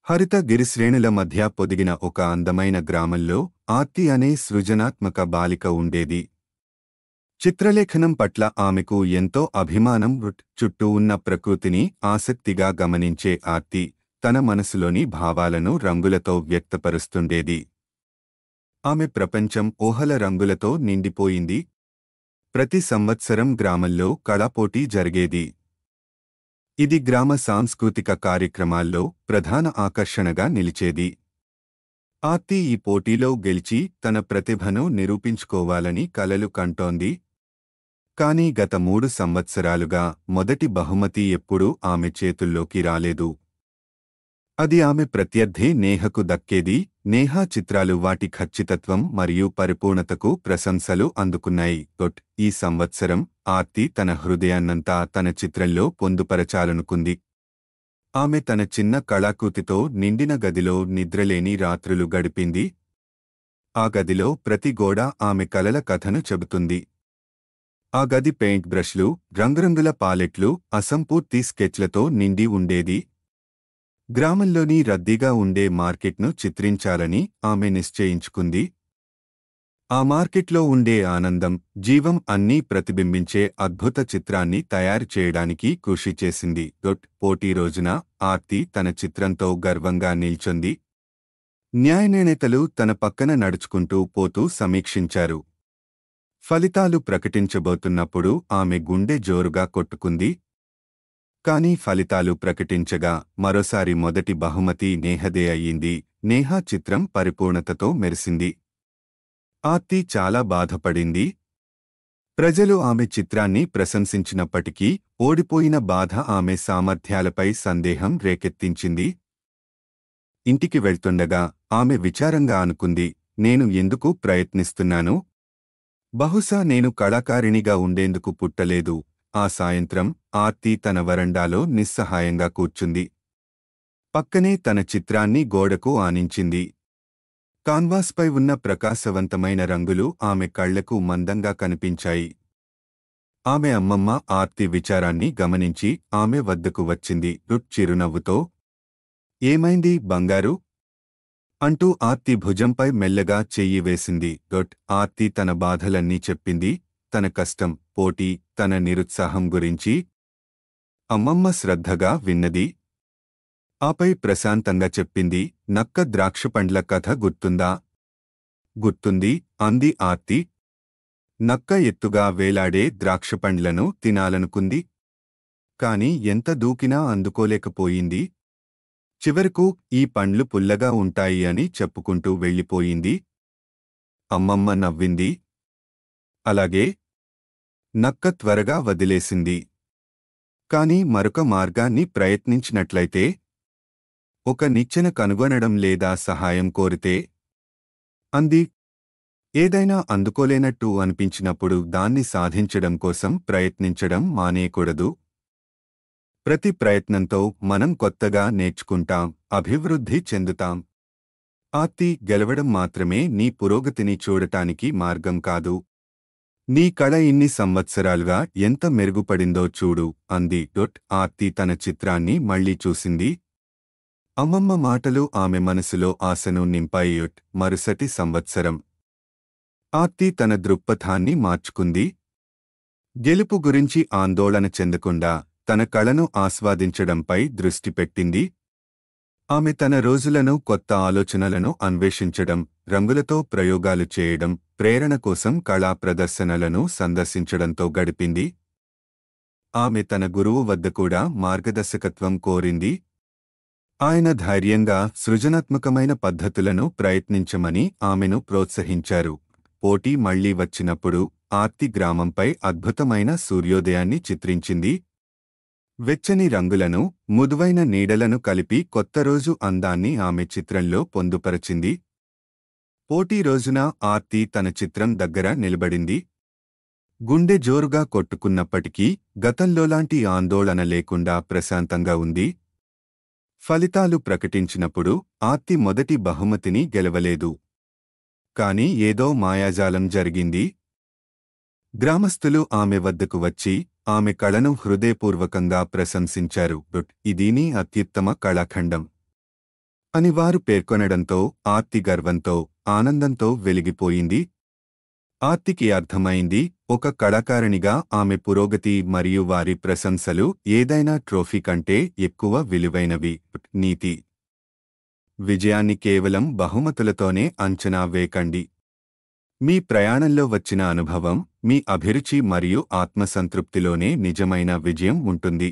హరిత గిరిశ్రేణుల మధ్య పొదిగిన ఒక అందమైన గ్రామంలో ఆర్తి అనే సృజనాత్మక బాలిక ఉండేది. చిత్రలేఖనం పట్ల ఆమెకు ఎంతో అభిమానం. చుట్టూ ఉన్న ప్రకృతిని ఆసక్తిగా గమనించే ఆర్తి తన మనసులోని భావాలను రంగులతో వ్యక్తపరుస్తుండేది. ఆమె ప్రపంచం ఊహల రంగులతో నిండిపోయింది. ప్రతి సంవత్సరం గ్రామంలో కళాపోటీ జరిగేది. ఇది గ్రామ సాంస్కృతిక కార్యక్రమాల్లో ప్రధాన ఆకర్షణగా నిలిచేది. ఆర్తి ఈ పోటీలో గెలిచి తన ప్రతిభను నిరూపించుకోవాలని కలలు కంటోంది. కానీ గత 3 సంవత్సరాలుగా మొదటి బహుమతి ఎప్పుడూ ఆమె చేతుల్లోకి రాలేదు. అది ఆమె ప్రత్యర్థి నేహకు దక్కేది. నేహా చిత్రాలు వాటి ఖచ్చితత్వం మరియు పరిపూర్ణతకు ప్రశంసలు అందుకున్నాయి. ఈ సంవత్సరం ఆర్తి తన హృదయాన్నంతా తన చిత్రంలో పొందుపరచాలనుకుంది. ఆమె తన చిన్న కళాకృతితో నిండిన గదిలో నిద్రలేని రాత్రులు గడిపింది. ఆ గదిలో ప్రతి గోడ ఆమె కలల కథను చెబుతుంది. ఆ గది పెయింట్ బ్రష్లు, రంగురంగుల పాలెట్లు, అసంపూర్తి స్కెచ్లతో నిండి ఉండేది. గ్రామంలోని రద్దీగా ఉండే మార్కెట్ను చిత్రించాలని ఆమె నిశ్చయించుకుంది. ఆ మార్కెట్లో ఉండే ఆనందం, జీవం అన్నీ ప్రతిబింబించే అద్భుత చిత్రాన్ని తయారు చేయడానికి కృషి చేసింది. పోటీ రోజున ఆర్తి తన చిత్రంతో గర్వంగా నిల్చొంది. న్యాయనిర్ణేతలు తన పక్కన నడుచుకుంటూ పోతూ సమీక్షించారు. ఫలితాలు ప్రకటించబోతున్నప్పుడు ఆమె గుండె జోరుగా కొట్టుకుంది. కానీ ఫలితాలు ప్రకటించగా మరోసారి మొదటి బహుమతి నేహదే అయ్యింది. నేహా చిత్రం పరిపూర్ణతతో మెరిసింది. ఆర్తి చాలా బాధపడింది. ప్రజలు ఆమె చిత్రాన్ని ప్రశంసించినప్పటికీ ఓడిపోయిన బాధ ఆమె సామర్థ్యాలపై సందేహం రేకెత్తించింది. ఇంటికి వెళ్తుండగా ఆమె విచారంగా అనుకుంది, నేను ఎందుకు ప్రయత్నిస్తున్నాను? బహుశా నేను కళాకారిణిగా ఉండేందుకు పుట్టలేదు. ఆ సాయంత్రం ఆర్తి తన వరండాలో నిస్సహాయంగా కూర్చుంది. పక్కనే తన చిత్రాన్ని గోడకు ఆనించింది. కాన్వాస్పై ఉన్న ప్రకాశవంతమైన రంగులు ఆమె కళ్లకు మందంగా కనిపించాయి. ఆమె అమ్మమ్మ ఆర్తి విచారాన్ని గమనించి ఆమె వద్దకు వచ్చింది. చిరునవ్వుతో, ఏమైంది బంగారు? అంటూ ఆర్తి భుజంపై మెల్లగా చెయ్యి వేసింది. ఆర్తి తన బాధలన్నీ చెప్పింది. తన కష్టం, పోటీ, తన నిరుత్సాహం గురించి. అమ్మమ్మ శ్రద్ధగా విన్నది. ఆపై ప్రశాంతంగా చెప్పింది, నక్క ద్రాక్షపండ్ల కథ గుర్తుందా? గుర్తుంది అంది ఆర్తి. నక్క ఎత్తుగా వేలాడే ద్రాక్షపండ్లను తినాలనుకుంది. కాని ఎంత దూకినా అందుకోలేకపోయింది. చివరకు ఈ పండ్లు పుల్లగా ఉంటాయి అని చెప్పుకుంటూ వెళ్ళిపోయింది. అమ్మమ్మ నవ్వింది. అలాగే నక్క త్వరగా వదిలేసింది. కాని మరొక మార్గాన్ని ప్రయత్నించినట్లయితే, ఒక నిచ్చెన కనుగొనడం లేదా సహాయం కోరితే అంది. ఏదైనా అందుకోలేనట్టు అనిపించినప్పుడు దాన్ని సాధించడం కోసం ప్రయత్నించడం మానేయకూడదు. ప్రతి ప్రయత్నంతో మనం కొత్తగా నేర్చుకుంటాం, అభివృద్ధి చెందుతాం. ఆర్తి, గెలవడం మాత్రమే నీ పురోగతిని చూడటానికి మార్గం కాదు. నీ కళ ఇన్ని సంవత్సరాలుగా ఎంత మెరుగుపడిందో చూడు అంది. ఆర్తి తన చిత్రాన్ని మళ్లీ చూసింది. అమ్మమ్మ మాటలు ఆమె మనసులో ఆశను నింపాయి. మరుసటి సంవత్సరం ఆర్తి తన దృక్పథాన్ని మార్చుకుంది. గెలుపు గురించి ఆందోళన చెందకుండా తన కళను ఆస్వాదించడంపై దృష్టి పెట్టింది. ఆమె తన రోజులను కొత్త ఆలోచనలను అన్వేషించడం, రంగులతో ప్రయోగాలు చేయడం, ప్రేరణ కోసం కళా ప్రదర్శనలను సందర్శించడంతో గడిపింది. ఆమె తన గురువు వద్ద కూడా మార్గదర్శకత్వం కోరింది. ఆయన ధైర్యంగా, సృజనాత్మకమైన పద్ధతులను ప్రయత్నించమని ఆమెను ప్రోత్సహించారు. పోటీ మళ్లీ వచ్చినప్పుడు ఆర్తి గ్రామంపై అద్భుతమైన సూర్యోదయాన్ని చిత్రించింది. వెచ్చని రంగులను, మృదువైన నీడలను కలిపి కొత్త రోజు అందాన్ని ఆమె చిత్రంలో పొందుపరచింది. పోటీ రోజున ఆర్తి తన చిత్రం దగ్గర నిలబడింది. గుండె జోరుగా కొట్టుకున్నప్పటికీ గతంలోలాంటి ఆందోళన లేకుండా ప్రశాంతంగా ఉంది. ఫలితాలు ప్రకటించినప్పుడు ఆర్తి మొదటి బహుమతిని గెలవలేదు. కాని ఏదో మాయాజాలం జరిగింది. గ్రామస్థులు ఆమె వద్దకు వచ్చి ఆమె కళను హృదయపూర్వకంగా ప్రశంసించారు. ఇది నీ అత్యుత్తమ కళాఖండం. అని వారు పేర్కొనడంతో ఆర్తి గర్వంతో ఆనందంతో వెలిగిపోయింది. ఆర్తికి అర్థమైంది, ఒక కళాకారిణిగా ఆమె పురోగతి మరియు వారి ప్రశంసలు ఏదైనా ట్రోఫీ కంటే ఎక్కువ విలువైనవి. నీతి: విజయాన్ని కేవలం బహుమతులతోనే అంచనా వేయకండి. మీ ప్రయాణంలో వచ్చిన అనుభవం, మీ అభిరుచి మరియు ఆత్మసంతృప్తిలోనే నిజమైన విజయం ఉంటుంది.